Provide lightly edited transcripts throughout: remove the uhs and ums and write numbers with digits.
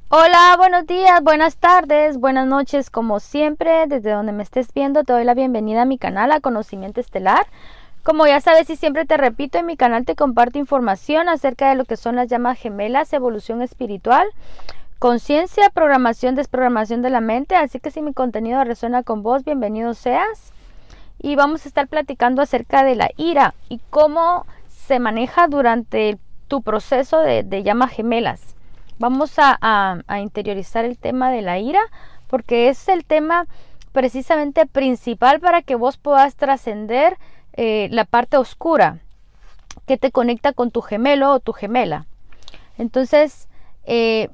Hola, buenos días, buenas tardes, buenas noches, como siempre, desde donde me estés viendo, te doy la bienvenida a mi canal, a Conocimiento Estelar. Como ya sabes y siempre te repito, en mi canal te comparto información acerca de lo que son las llamas gemelas, evolución espiritual, conciencia, programación, desprogramación de la mente, así que si mi contenido resuena con vos, bienvenido seas. Y vamos a estar platicando acerca de la ira y cómo se maneja durante tu proceso de llamas gemelas. Vamos a interiorizar el tema de la ira porque es el tema precisamente principal para que vos puedas trascender la parte oscura que te conecta con tu gemelo o tu gemela. Entonces,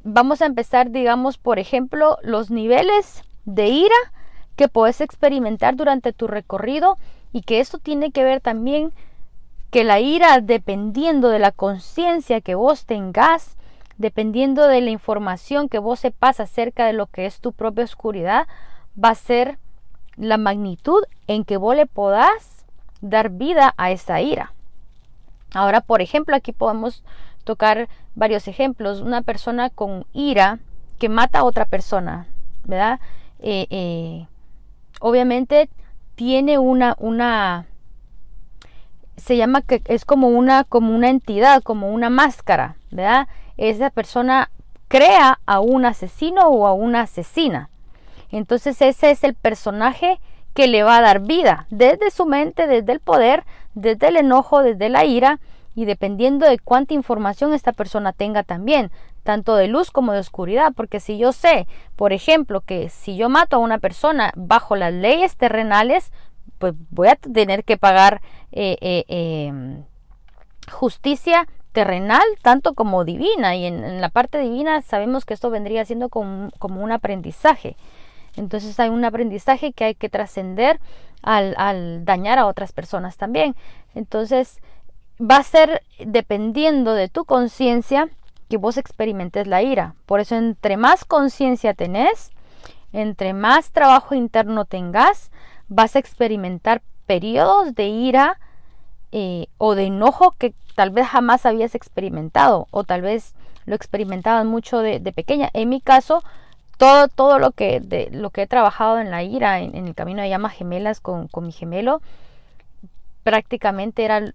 vamos a empezar, digamos, por ejemplo, los niveles de ira que puedes experimentar durante tu recorrido, y que esto tiene que ver también que la ira, dependiendo de la conciencia que vos tengas, dependiendo de la información que vos sepas acerca de lo que es tu propia oscuridad, va a ser la magnitud en que vos le podás dar vida a esa ira. Ahora, por ejemplo, aquí podemos tocar varios ejemplos. Una persona con ira que mata a otra persona, ¿verdad? Obviamente tiene se llama que es como una entidad, como una máscara, ¿verdad? Esa persona crea a un asesino o a una asesina. Entonces ese es el personaje que le va a dar vida, desde su mente, desde el poder, desde el enojo, desde la ira, y dependiendo de cuánta información esta persona tenga también, tanto de luz como de oscuridad. Porque si yo sé, por ejemplo, que si yo mato a una persona bajo las leyes terrenales, pues voy a tener que pagar justicia terrenal tanto como divina, y en la parte divina sabemos que esto vendría siendo como un aprendizaje. Entonces hay un aprendizaje que hay que trascender al dañar a otras personas también. Entonces va a ser dependiendo de tu conciencia que vos experimentes la ira. Por eso, entre más conciencia tenés, entre más trabajo interno tengas, vas a experimentar periodos de ira o de enojo que tal vez jamás habías experimentado, o tal vez lo experimentabas mucho de pequeña. En mi caso, todo lo que he trabajado en la ira, en el camino de llamas gemelas con mi gemelo, prácticamente era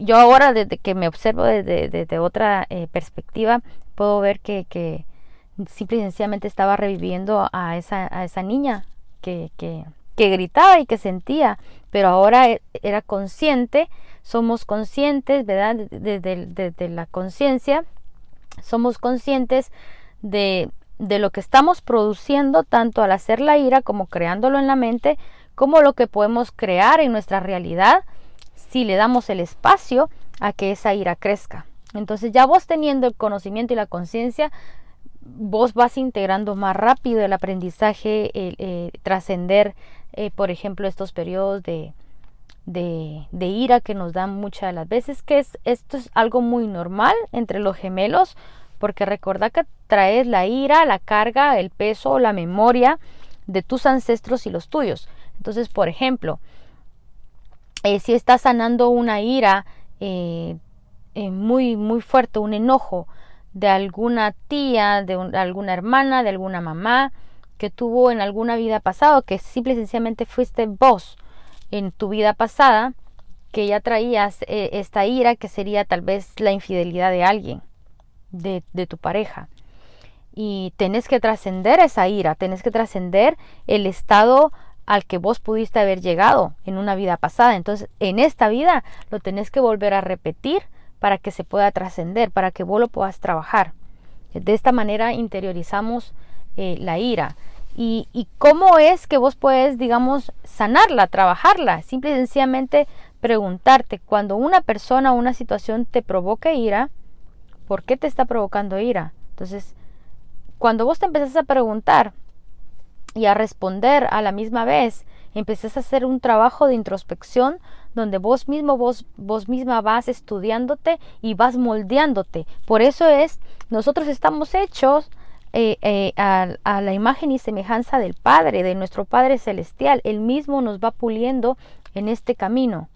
yo ahora, desde que me observo desde otra perspectiva, puedo ver que simple y sencillamente estaba reviviendo a esa niña que gritaba y que sentía, pero ahora era consciente. Somos conscientes, ¿verdad? Desde la conciencia somos conscientes de lo que estamos produciendo, tanto al hacer la ira como creándolo en la mente, como lo que podemos crear en nuestra realidad si le damos el espacio a que esa ira crezca. Entonces, ya vos teniendo el conocimiento y la conciencia, vos vas integrando más rápido el aprendizaje, trascender, por ejemplo, estos periodos de ira que nos dan muchas de las veces, que esto es algo muy normal entre los gemelos, porque recordá que traes la ira, la carga, el peso, la memoria de tus ancestros y los tuyos. Entonces, por ejemplo, si estás sanando una ira muy, muy fuerte, un enojo de alguna tía, de alguna hermana, de alguna mamá que tuvo en alguna vida pasada, que simple y sencillamente fuiste vos en tu vida pasada, que ya traías esta ira, que sería tal vez la infidelidad de alguien, de tu pareja. Y tenés que trascender esa ira, tenés que trascender el estado al que vos pudiste haber llegado en una vida pasada. Entonces, en esta vida lo tenés que volver a repetir para que se pueda trascender, para que vos lo puedas trabajar. De esta manera interiorizamos la ira. ¿Y cómo es que vos puedes, digamos, sanarla, trabajarla? Simple y sencillamente preguntarte, cuando una persona o una situación te provoque ira, ¿por qué te está provocando ira? Entonces, cuando vos te empezás a preguntar y a responder a la misma vez, empezás a hacer un trabajo de introspección donde vos misma vas estudiándote y vas moldeándote. Por eso nosotros estamos hechos a la imagen y semejanza del Padre, de nuestro Padre Celestial. Él mismo nos va puliendo en este camino.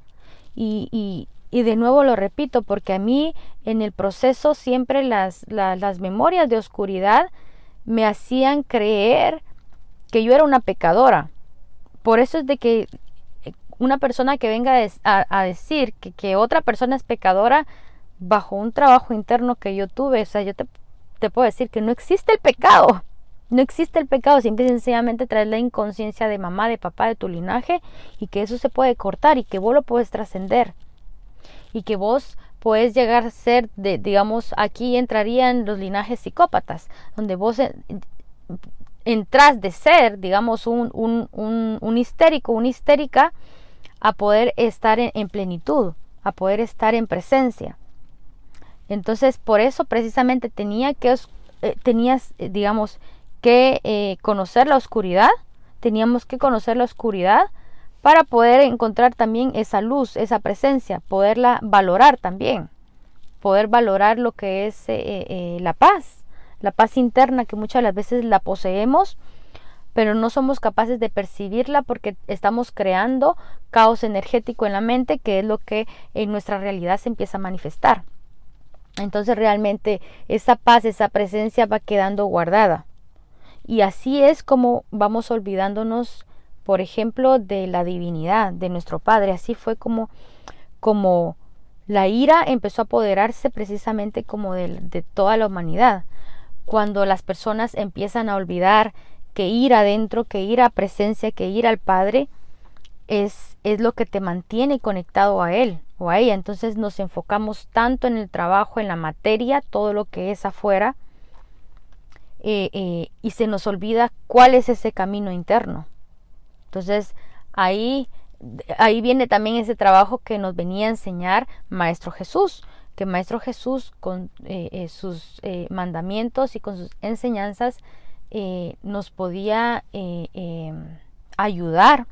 Y Y de nuevo lo repito, porque a mí en el proceso siempre las memorias de oscuridad me hacían creer que yo era una pecadora. Por eso es de que una persona que venga a decir que otra persona es pecadora, bajo un trabajo interno que yo tuve, o sea, yo te puedo decir que no existe el pecado. No existe el pecado, simple y sencillamente traes la inconsciencia de mamá, de papá, de tu linaje, y que eso se puede cortar y que vos lo puedes trascender. Y que vos puedes llegar a ser, digamos, aquí entrarían los linajes psicópatas, donde vos entras de ser, digamos, un histérico, una histérica, a poder estar en plenitud, a poder estar en presencia. Entonces, por eso precisamente tenías, digamos, que conocer la oscuridad. Teníamos que conocer la oscuridad para poder encontrar también esa luz, esa presencia, poderla valorar también, poder valorar lo que es la paz interna, que muchas de las veces la poseemos, pero no somos capaces de percibirla porque estamos creando caos energético en la mente, que es lo que en nuestra realidad se empieza a manifestar. Entonces realmente esa paz, esa presencia va quedando guardada. Y así es como vamos olvidándonos, por ejemplo, de la divinidad, de nuestro Padre. Así fue como la ira empezó a apoderarse precisamente como de toda la humanidad. Cuando las personas empiezan a olvidar que ir adentro, que ir a presencia, que ir al Padre es lo que te mantiene conectado a Él o a ella. Entonces nos enfocamos tanto en el trabajo, en la materia, todo lo que es afuera, y se nos olvida cuál es ese camino interno. Entonces ahí viene también ese trabajo que nos venía a enseñar Maestro Jesús, que Maestro Jesús con sus mandamientos y con sus enseñanzas nos podía ayudar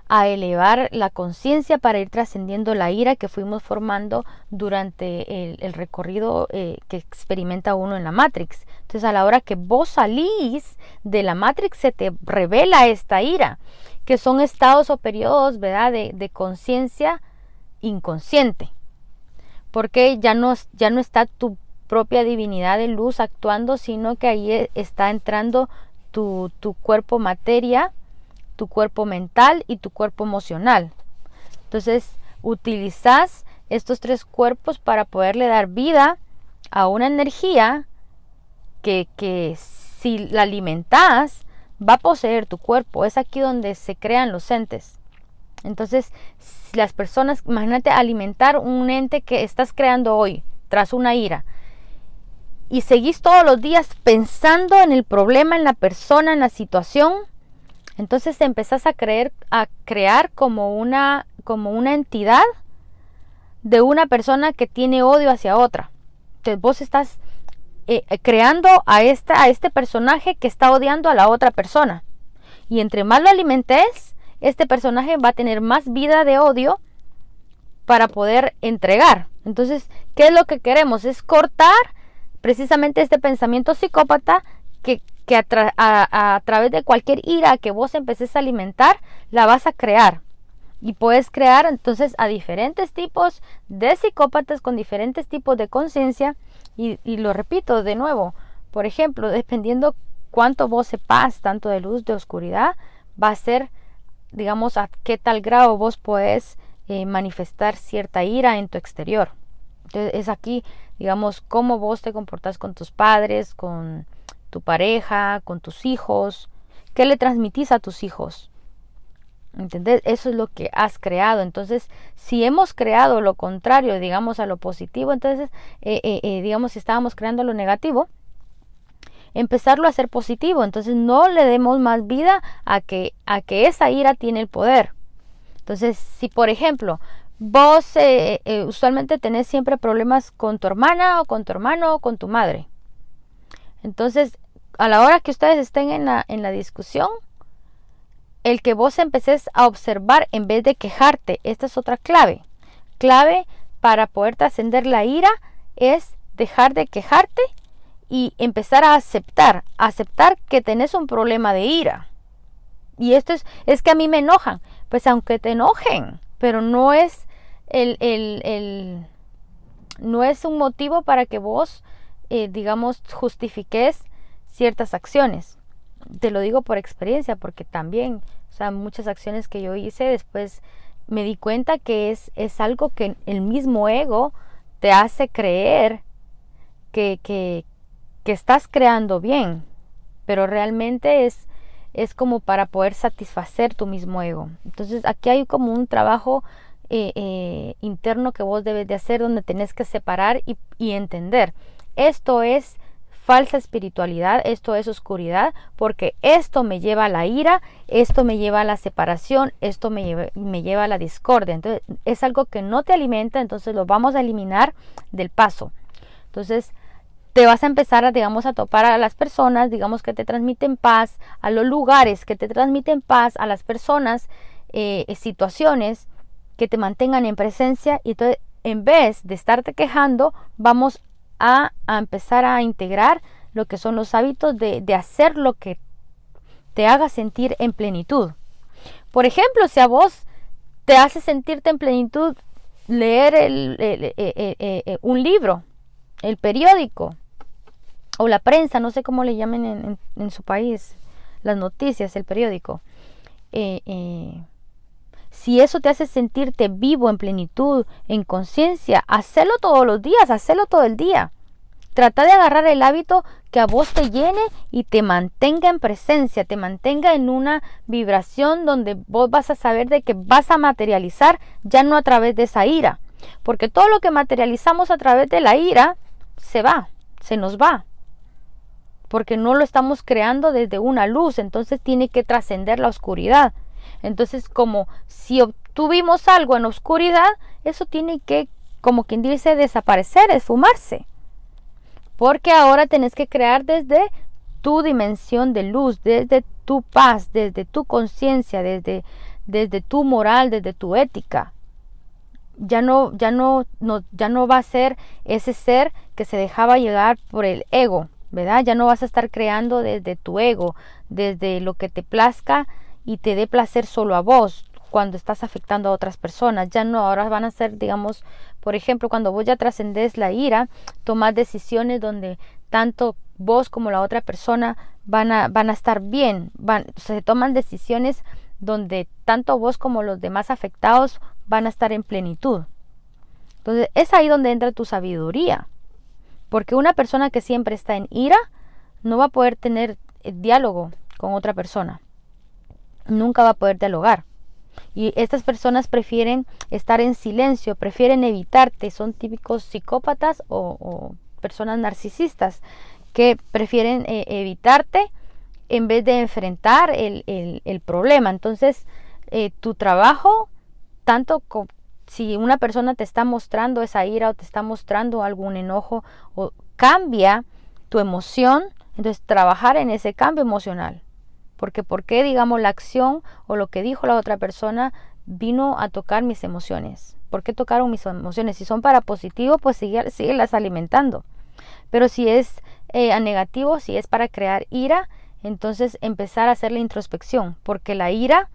a elevar la conciencia para ir trascendiendo la ira que fuimos formando durante el recorrido que experimenta uno en la Matrix. Entonces a la hora que vos salís de la Matrix se te revela esta ira, que son estados o periodos, ¿verdad?, de conciencia inconsciente, porque ya no está tu propia divinidad de luz actuando, sino que ahí está entrando tu cuerpo materia, tu cuerpo mental y tu cuerpo emocional. Entonces utilizas estos tres cuerpos para poderle dar vida a una energía que si la alimentas va a poseer tu cuerpo. Es aquí donde se crean los entes. Entonces si las personas, imagínate alimentar un ente que estás creando hoy tras una ira, y seguís todos los días pensando en el problema, en la persona, en la situación, entonces empezás a crear como una entidad de una persona que tiene odio hacia otra. Entonces vos estás creando a este personaje que está odiando a la otra persona. Y entre más lo alimentes, este personaje va a tener más vida de odio para poder entregar. Entonces, ¿qué es lo que queremos? Es cortar precisamente este pensamiento psicópata que a través de cualquier ira que vos empeces a alimentar, la vas a crear. Y puedes crear entonces a diferentes tipos de psicópatas con diferentes tipos de conciencia. Y lo repito de nuevo, por ejemplo, dependiendo cuánto vos sepas, tanto de luz, de oscuridad, va a ser, digamos, a qué tal grado vos podés manifestar cierta ira en tu exterior. Entonces es aquí, digamos, cómo vos te comportás con tus padres, con tu pareja, con tus hijos, qué le transmitís a tus hijos. ¿Entendés? Eso es lo que has creado. Entonces, si hemos creado lo contrario, digamos, a lo positivo, entonces, digamos, si estábamos creando lo negativo, empezarlo a hacer positivo. Entonces, no le demos más vida a que esa ira tiene el poder. Entonces, si por ejemplo, vos usualmente tenés siempre problemas con tu hermana o con tu hermano o con tu madre, entonces a la hora que ustedes estén en la discusión, el que vos empeces a observar en vez de quejarte, esta es otra clave para poder trascender la ira, es dejar de quejarte y empezar a aceptar que tenés un problema de ira. Y esto es que a mí me enojan. Pues aunque te enojen, pero no es no es un motivo para que vos, digamos, justifiques ciertas acciones. Te lo digo por experiencia, porque también, o sea, muchas acciones que yo hice, después me di cuenta que es algo que el mismo ego te hace creer que estás creando bien, pero realmente es como para poder satisfacer tu mismo ego. Entonces aquí hay como un trabajo interno que vos debes de hacer, donde tenés que separar y entender. Esto es falsa espiritualidad, esto es oscuridad, porque esto me lleva a la ira, esto me lleva a la separación, esto me lleva a la discordia. Entonces es algo que no te alimenta, entonces lo vamos a eliminar del paso. Entonces te vas a empezar a, digamos, a topar a las personas, digamos, que te transmiten paz, a los lugares que te transmiten paz, a las personas, situaciones que te mantengan en presencia. Y entonces, en vez de estarte quejando, vamos a empezar a integrar lo que son los hábitos de hacer lo que te haga sentir en plenitud. Por ejemplo, si a vos te hace sentirte en plenitud leer un libro, el periódico o la prensa, no sé cómo le llamen en su país, las noticias, el periódico, si eso te hace sentirte vivo, en plenitud, en conciencia, hacelo todos los días, hacelo todo el día. Trata de agarrar el hábito que a vos te llene y te mantenga en presencia, te mantenga en una vibración donde vos vas a saber de que vas a materializar, ya no a través de esa ira. Porque todo lo que materializamos a través de la ira se va, se nos va. Porque no lo estamos creando desde una luz, entonces tiene que trascender la oscuridad. Entonces, como si obtuvimos algo en oscuridad, eso tiene que, como quien dice, desaparecer, esfumarse. Porque ahora tenés que crear desde tu dimensión de luz, desde tu paz, desde tu conciencia, desde tu moral, desde tu ética. Ya no va a ser ese ser que se dejaba llegar por el ego, ¿verdad? Ya no vas a estar creando desde tu ego, desde lo que te plazca y te dé placer solo a vos cuando estás afectando a otras personas. Ya no, ahora van a ser, digamos, por ejemplo, cuando vos ya trascendés la ira, tomás decisiones donde tanto vos como la otra persona van a estar bien. Se toman decisiones donde tanto vos como los demás afectados van a estar en plenitud. Entonces es ahí donde entra tu sabiduría. Porque una persona que siempre está en ira no va a poder tener diálogo con otra persona. Nunca va a poder dialogar. Y estas personas prefieren estar en silencio, prefieren evitarte. Son típicos psicópatas o personas narcisistas que prefieren evitarte en vez de enfrentar el problema. Entonces, tu trabajo, tanto si una persona te está mostrando esa ira o te está mostrando algún enojo, o cambia tu emoción, entonces trabajar en ese cambio emocional. Porque ¿por qué, digamos, la acción o lo que dijo la otra persona vino a tocar mis emociones? ¿Por qué tocaron mis emociones? Si son para positivo, pues síguelas alimentando. Pero si es a negativo, si es para crear ira, entonces empezar a hacer la introspección. Porque la ira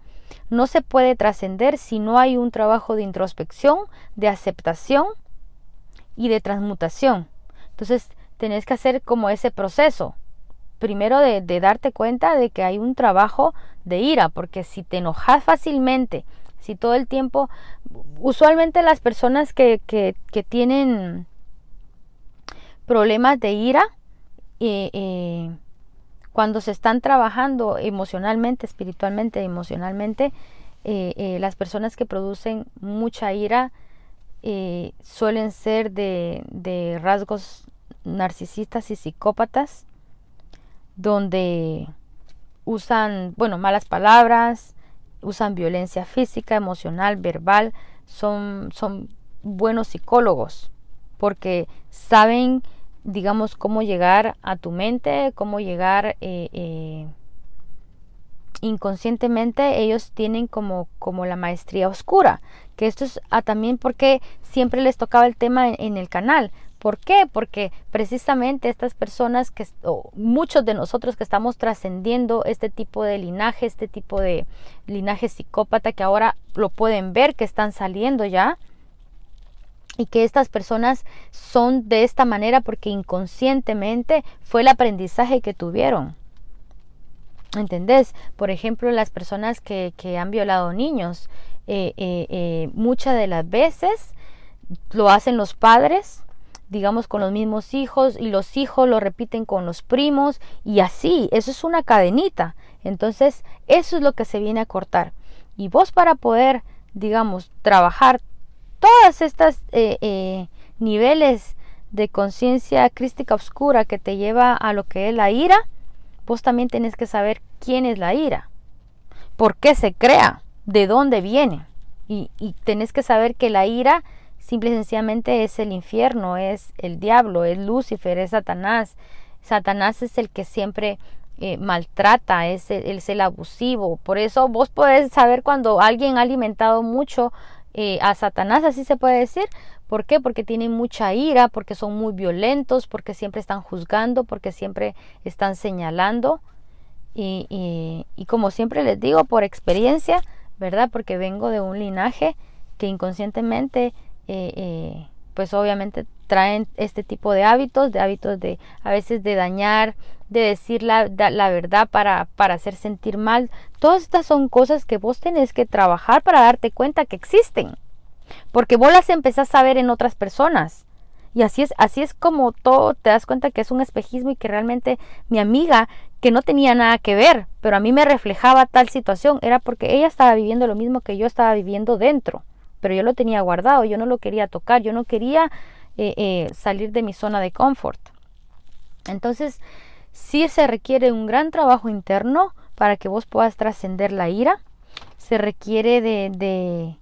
no se puede trascender si no hay un trabajo de introspección, de aceptación y de transmutación. Entonces tenés que hacer como ese proceso. Primero de darte cuenta de que hay un trabajo de ira, porque si te enojas fácilmente, si todo el tiempo, usualmente las personas que tienen problemas de ira, cuando se están trabajando emocionalmente, espiritualmente, emocionalmente, las personas que producen mucha ira suelen ser de rasgos narcisistas y psicópatas, donde usan, malas palabras, usan violencia física, emocional, verbal. Son buenos psicólogos porque saben, digamos, cómo llegar a tu mente, cómo llegar inconscientemente. Ellos tienen como la maestría oscura, que esto es también porque siempre les tocaba el tema en el canal. ¿Por qué? Porque precisamente estas personas, muchos de nosotros que estamos trascendiendo este tipo de linaje, este tipo de linaje psicópata, que ahora lo pueden ver, que están saliendo ya, y que estas personas son de esta manera porque inconscientemente fue el aprendizaje que tuvieron. ¿Entendés? Por ejemplo, las personas que han violado niños, muchas de las veces lo hacen los padres, digamos, con los mismos hijos, y los hijos lo repiten con los primos, y así, eso es una cadenita. Entonces, eso es lo que se viene a cortar. Y vos, para poder, digamos, trabajar todas estas niveles de conciencia crística oscura que te lleva a lo que es la ira, vos también tenés que saber quién es la ira, por qué se crea, de dónde viene. Y tenés que saber que la ira simple y sencillamente es el infierno, es el diablo, es Lucifer, es Satanás. Satanás es el que siempre maltrata, es el abusivo. Por eso vos podés saber cuando alguien ha alimentado mucho a Satanás, así se puede decir. ¿Por qué? Porque tienen mucha ira, porque son muy violentos, porque siempre están juzgando, porque siempre están señalando. Y como siempre les digo, por experiencia, ¿verdad? Porque vengo de un linaje que inconscientemente, pues obviamente traen este tipo de hábitos de a veces de dañar, de decir la verdad para hacer sentir mal. Todas estas son cosas que vos tenés que trabajar para darte cuenta que existen, porque vos las empezás a ver en otras personas. Y así es como todo te das cuenta que es un espejismo, y que realmente mi amiga, que no tenía nada que ver, pero a mí me reflejaba tal situación, era porque ella estaba viviendo lo mismo que yo estaba viviendo dentro, pero yo lo tenía guardado, yo no lo quería tocar, yo no quería salir de mi zona de confort. Entonces, sí se requiere un gran trabajo interno para que vos puedas trascender la ira. Se requiere de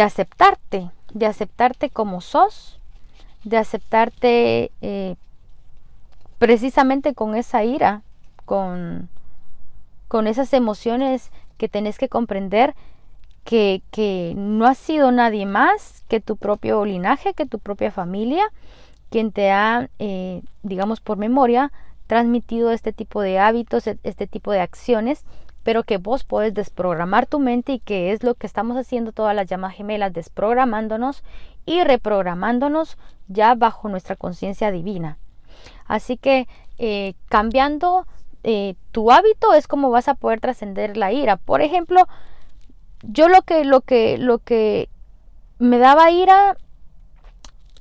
aceptarte como sos, de aceptarte precisamente con esa ira, con esas emociones, que tenés que comprender que no ha sido nadie más que tu propio linaje, que tu propia familia, quien te ha, digamos por memoria, transmitido este tipo de hábitos, este tipo de acciones, pero que vos podés desprogramar tu mente, y que es lo que estamos haciendo todas las llamas gemelas, desprogramándonos y reprogramándonos ya bajo nuestra conciencia divina. Así que cambiando tu hábito es como vas a poder trascender la ira. Por ejemplo, yo lo que me daba ira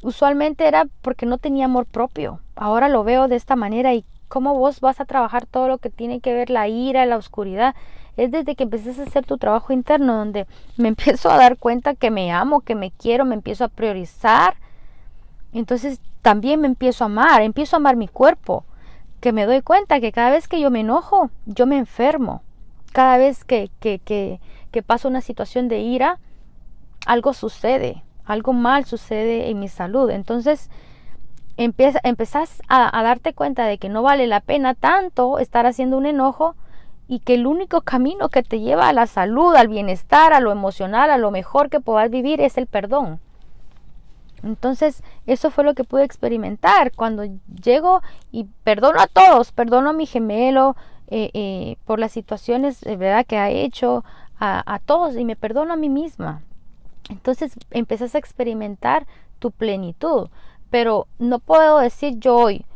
usualmente era porque no tenía amor propio. Ahora lo veo de esta manera. Y cómo vos vas a trabajar todo lo que tiene que ver la ira, la oscuridad, es desde que empieces a hacer tu trabajo interno, donde me empiezo a dar cuenta que me amo, que me quiero, me empiezo a priorizar. Entonces también me empiezo a amar mi cuerpo, que me doy cuenta que cada vez que yo me enojo, yo me enfermo. Cada vez que paso una situación de ira, algo sucede, algo mal sucede en mi salud. Entonces empezás a darte cuenta de que no vale la pena tanto estar haciendo un enojo, y que el único camino que te lleva a la salud, al bienestar, a lo emocional, a lo mejor que puedas vivir, es el perdón. Entonces eso fue lo que pude experimentar cuando llego y perdono a todos, perdono a mi gemelo por las situaciones, ¿verdad?, que ha hecho, a todos, y me perdono a mí misma. Entonces empezás a experimentar tu plenitud. Pero no puedo decir yo hoy,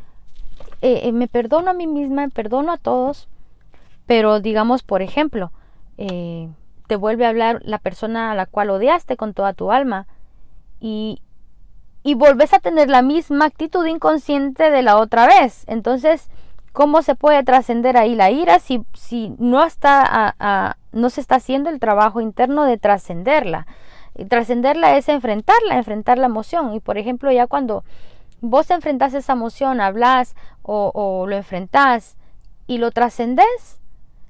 me perdono a mí misma, me perdono a todos, pero digamos, por ejemplo, te vuelve a hablar la persona a la cual odiaste con toda tu alma, y volvés a tener la misma actitud inconsciente de la otra vez. Entonces, ¿cómo se puede trascender ahí la ira si no no se está haciendo el trabajo interno de trascenderla? Y trascenderla es enfrentar la emoción. Y por ejemplo, ya cuando vos enfrentás esa emoción, hablas o lo enfrentás y lo trascendés,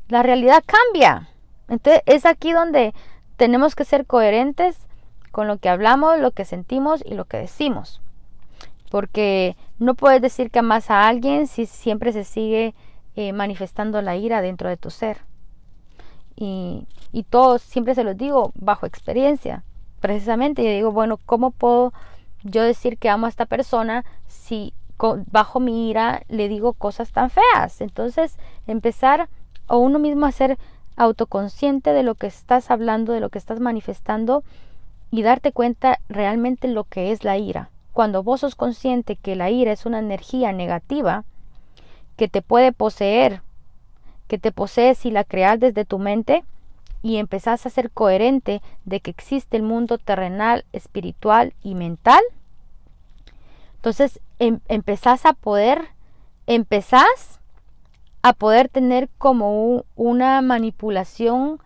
la realidad cambia. Entonces es aquí donde tenemos que ser coherentes con lo que hablamos, lo que sentimos y lo que decimos. Porque no puedes decir que amas a alguien si siempre se sigue manifestando la ira dentro de tu ser. Y todos, siempre se los digo, bajo experiencia. Precisamente yo digo, bueno, ¿cómo puedo yo decir que amo a esta persona si bajo mi ira le digo cosas tan feas? Entonces empezar a uno mismo a ser autoconsciente de lo que estás hablando, de lo que estás manifestando, y darte cuenta realmente lo que es la ira. Cuando vos sos consciente que la ira es una energía negativa que te puede poseer, que te posee si la creas desde tu mente y empezás a ser coherente de que existe el mundo terrenal, espiritual y mental, entonces empezás a poder tener como una manipulación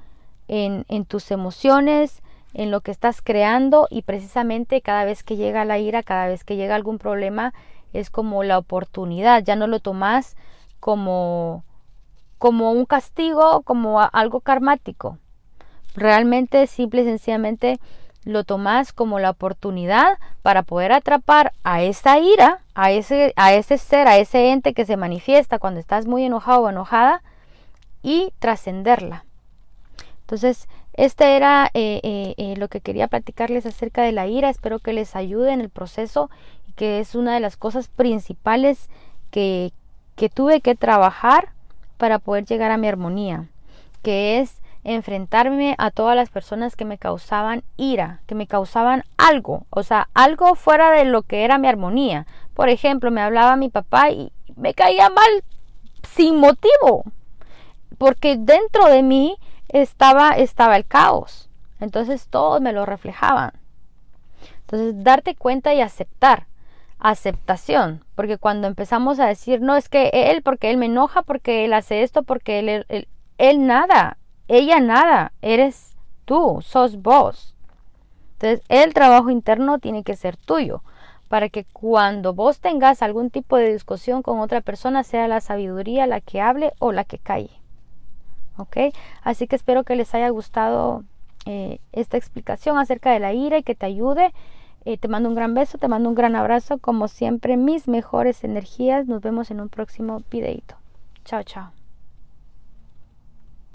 en tus emociones, en lo que estás creando, y precisamente cada vez que llega la ira, cada vez que llega algún problema, es como la oportunidad. Ya no lo tomás como un castigo, como algo karmático. Realmente, simple y sencillamente, lo tomás como la oportunidad para poder atrapar a esa ira, a ese ser, a ese ente que se manifiesta cuando estás muy enojado o enojada, y trascenderla. Entonces, este era lo que quería platicarles acerca de la ira. Espero que les ayude en el proceso, y que es una de las cosas principales que tuve que trabajar para poder llegar a mi armonía, que es enfrentarme a todas las personas que me causaban ira, que me causaban algo, o sea, algo fuera de lo que era mi armonía. Por ejemplo, me hablaba mi papá y me caía mal sin motivo, porque dentro de mí estaba el caos. Entonces todos me lo reflejaban. Entonces, darte cuenta y aceptar. Aceptación, porque cuando empezamos a decir, no, es que él, porque él me enoja, porque él hace esto, porque él nada, ella nada, eres tú, sos vos. Entonces, el trabajo interno tiene que ser tuyo, para que cuando vos tengas algún tipo de discusión con otra persona, sea la sabiduría la que hable o la que calle. ¿Ok? Así que espero que les haya gustado esta explicación acerca de la ira y que te ayude. Te mando un gran beso, te mando un gran abrazo. Como siempre, mis mejores energías. Nos vemos en un próximo videito. Chao, chao.